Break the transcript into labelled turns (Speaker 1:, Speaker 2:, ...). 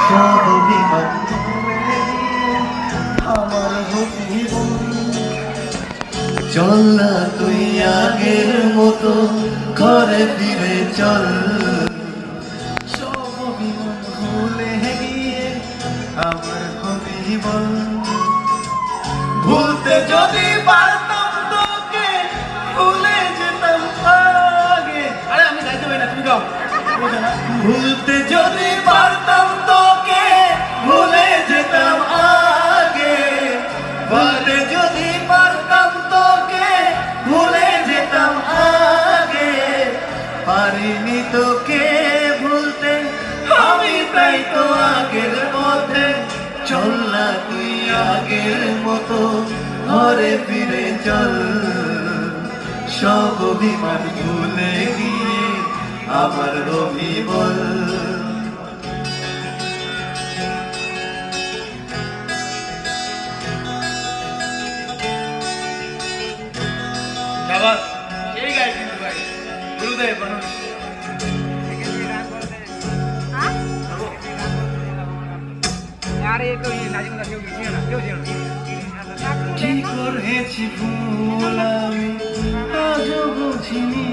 Speaker 1: সব অভিমান ভুলে গিয়ে আমার হবি বল। চল না তুই আগের মতো ঘরে ফিরে চল, সব অভিমান ভুলে গিয়ে আমার হবি বল। ভুলতে যদি পারতাম তোকে ভুলে যেতাম আগে। আরে আমি গাইতে পারি না, তুমি গাও। ভুলতে যদি পারতাম তোকে ভুলে যেতাম আগে, ভুলতে যদি পারতাম তোকে ভুলে যেতাম আগে। পারিনি তোকে ভুলতে আমি, তাই তো আগের পথে। চল না তুই আগের মতো ঘরে ফিরে চল, সব অভিমান ভুলে গিয়ে আমার রবি বল। এই গাই কিন্তু ভাই গুরুদেব মানুষ কি করেছি ভুল আমি আজও বুঝিনি।